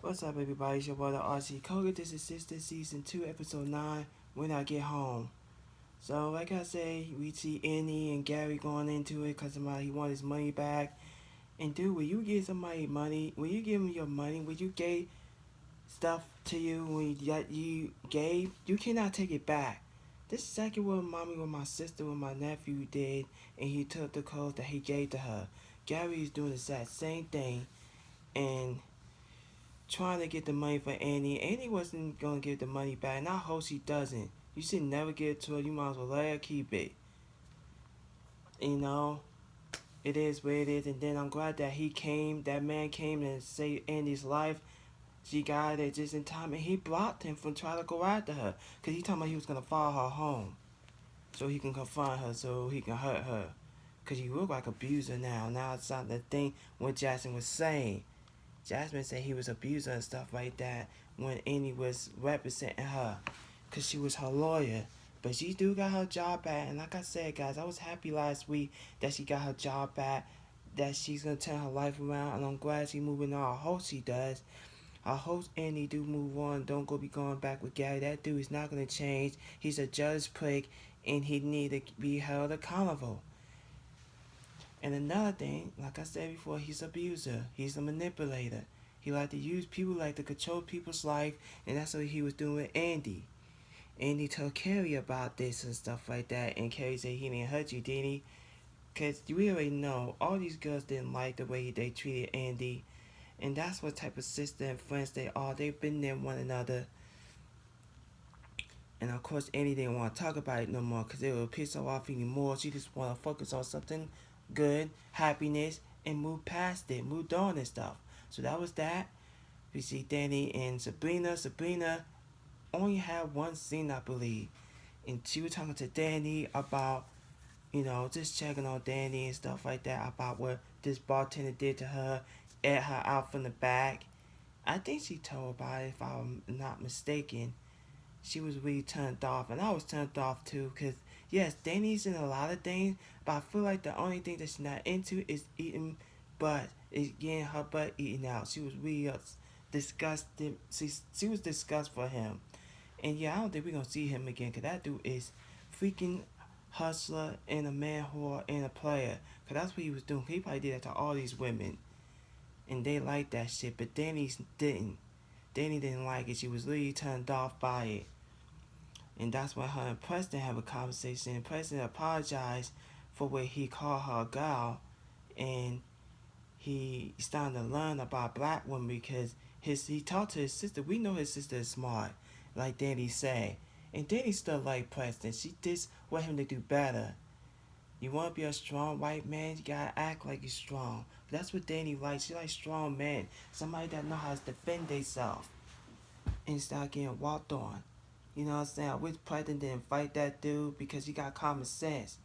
What's up, everybody? It's your brother RC Koga. This is Sistas Season 2, Episode 9, When I Get Home. So, like I say, we see Annie and Gary going into it because he wanted his money back. And, dude, when you give somebody money, when you give them your money, when you gave stuff to you, you gave, you cannot take it back. This is exactly what mommy with my sister with my nephew did, and he took the clothes that he gave to her. Gary is doing the exact same thing, and trying to get the money for Annie. Annie wasn't gonna give the money back, and I hope she doesn't. You should never give it to her. You might as well let her keep it. You know, it is what it is. And then I'm glad that that man came and saved Annie's life. She got it just in time, and he blocked him from trying to go after her, cause he told me he was gonna follow her home, so he can confront her, so he can hurt her, cause he look like abuser now. Now it's not the thing what Jackson was saying. Jasmine said he was abuser and stuff like that when Annie was representing her because she was her lawyer. But she do got her job back. And like I said, guys, I was happy last week that she got her job back, that she's going to turn her life around. And I'm glad she's moving on. I hope she does. I hope Annie do move on. Don't be going back with Gary. That dude is not going to change. He's a jealous prick and he need to be held accountable. And another thing, like I said before, he's an abuser. He's a manipulator. He like to use people, like to control people's life, and that's what he was doing with Andy. Andy told Carrie about this and stuff like that, and Carrie said he didn't hurt you, did he? Because we already know all these girls didn't like the way they treated Andy, and that's what type of sister and friends they are. They've been there one another. And of course, Annie didn't want to talk about it no more because it would piss her off anymore. She just want to focus on something good, happiness, and move past it, moved on and stuff. So that was that. We see Danny and Sabrina. Sabrina only had one scene, I believe. And she was talking to Danny about, just checking on Danny and stuff like that, about what this bartender did to her, ate her out from the back. I think she told about it, if I'm not mistaken. She was really turned off, and I was turned off too, because yes, Danny's in a lot of things, but I feel like the only thing that she's not into is eating butt, is getting her butt eaten out. She was really disgusted. She was disgusted for him. And yeah, I don't think we're going to see him again, because that dude is freaking hustler and a man whore and a player, because that's what he was doing. He probably did that to all these women, and they liked that shit, but Danny didn't. Danny didn't like it. She was really turned off by it. And that's why her and Preston have a conversation. And Preston apologized for what he called her a gal. And he started to learn about black women because he talked to his sister. We know his sister is smart, like Danny said. And Danny still like Preston. She just want him to do better. You want to be a strong white man, you gotta act like you're strong. That's what Danny likes. She likes strong men. Somebody that know how to defend themselves and start getting walked on. You know what I'm saying? I wish Preston didn't fight that dude because he got common sense.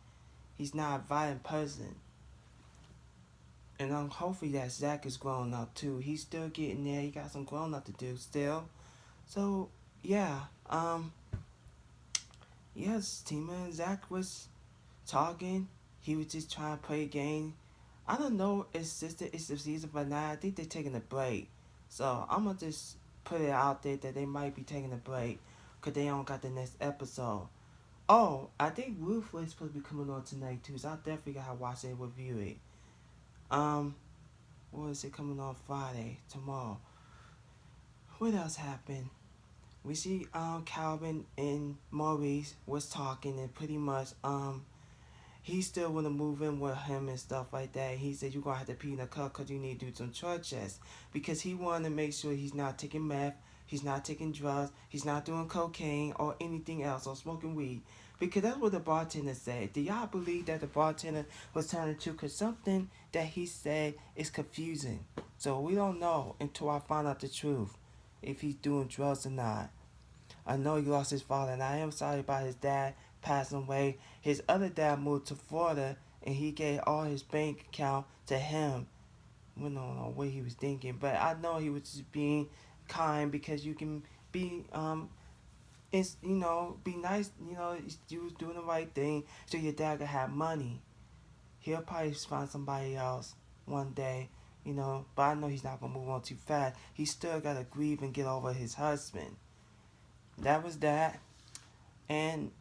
He's not a violent person. And hopefully that Zach is growing up too. He's still getting there. He got some growing up to do still. So yeah, yes, Tima and Zach was talking. He was just trying to play a game. I don't know if sister is the season, but now I think they're taking a break. So I'm gonna just put it out there that they might be taking a break because they don't got the next episode. Oh, I think Ruth was supposed to be coming on tonight too, so I definitely gotta watch it and review it. Um, what is it coming on Friday, tomorrow? What else happened? We see Calvin and Maurice was talking, and pretty much he still want to move in with him and stuff like that. He said you're gonna have to pee in the cup because you need to do some churches, because he wanted to make sure he's not taking meth, he's not taking drugs, he's not doing cocaine or anything else or smoking weed, because that's what the bartender said. Do y'all believe that the bartender was telling the truth? Because something that he said is confusing, so we don't know until I find out the truth if he's doing drugs or not. I know he lost his father, and I am sorry about his dad passing away. His other dad moved to Florida, and he gave all his bank account to him. We don't know what he was thinking, but I know he was just being kind, because you can be it's be nice. You was doing the right thing, so your dad could have money. He'll probably find somebody else one day. but I know he's not gonna move on too fast. He still gotta grieve and get over his husband. That was that. And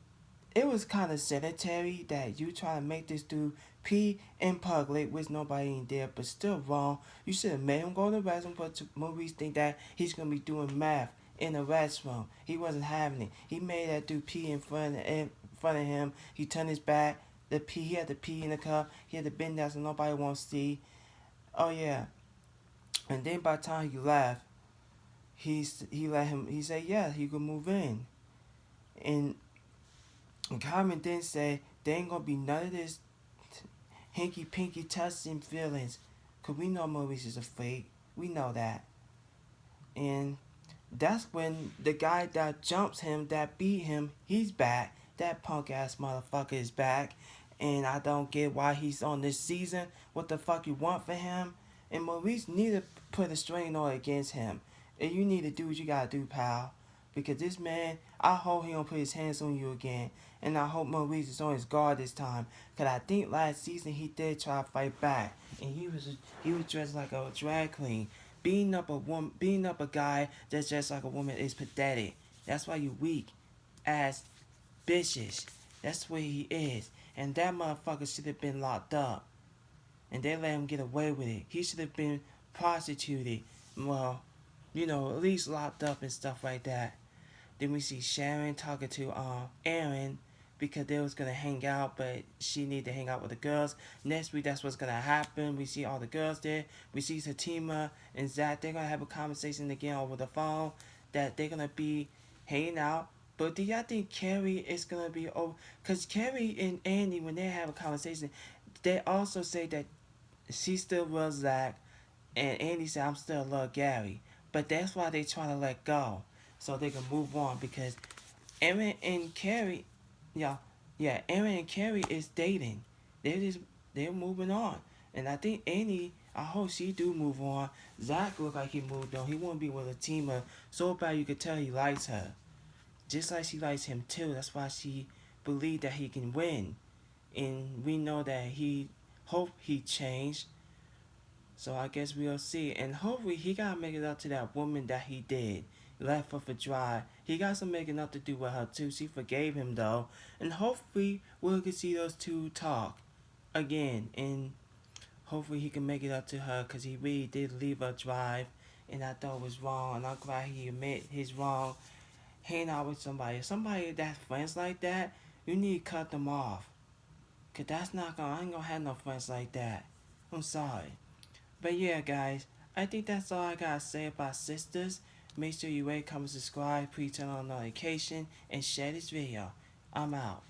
it was kind of sanitary that you try to make this dude pee in public with nobody in there, but still wrong. You should have made him go to the restroom, but Maurice think that he's gonna be doing math in the restroom. He wasn't having it. He made that dude pee in front of him. He turned his back. He had to pee in the cup. He had to bend down so nobody won't see. Oh yeah. And then by the time he left, he let him. He said yeah, he could move in. And Carmen then said there ain't gonna be none of this hinky pinky touching feelings. Cause we know Maurice is a freak. We know that. And that's when the guy that jumps him, that beat him, he's back. That punk ass motherfucker is back. And I don't get why he's on this season. What the fuck you want for him? And Maurice need to put a strain on against him. And you need to do what you gotta do, pal. Because this man, I hope he don't put his hands on you again. And I hope Maurice is on his guard this time. Because I think last season he did try to fight back. And he was dressed like a drag queen. Beating up a guy that's just like a woman is pathetic. That's why you weak ass bitches. That's where he is. And that motherfucker should have been locked up. And they let him get away with it. He should have been prostituted. Well, at least locked up and stuff like that. Then we see Sharon talking to Aaron because they was gonna hang out, but she need to hang out with the girls. Next week, that's what's gonna happen. We see all the girls there. We see Satima and Zach. They're gonna have a conversation again over the phone that they're gonna be hanging out. But do y'all think Carrie is gonna be over? Cause Carrie and Andy, when they have a conversation, they also say that she still loves Zach, and Andy said, "I'm still love Gary." But that's why they trying to let go, so they can move on. Because Aaron and Carrie, Aaron and Carrie is dating. They're moving on, and I think Annie, I hope she do move on. Zach look like he moved on. He want to be with Latima so bad you could tell he likes her, just like she likes him too. That's why she believed that he can win, and we know that he hope he changed. So I guess we'll see. And hopefully he gotta make it up to that woman that he did. Left her for dry. He got some making up to do with her too. She forgave him though. And hopefully we'll get see those two talk again. And hopefully he can make it up to her because he really did leave her dry. And I thought it was wrong. And I'm glad he admit his wrong. Hang out with somebody that's friends like that, you need to cut them off. Cause I ain't gonna have no friends like that. I'm sorry. But yeah, guys, I think that's all I gotta say about Sisters. Make sure you rate, comment, subscribe, please turn on notification, and share this video. I'm out.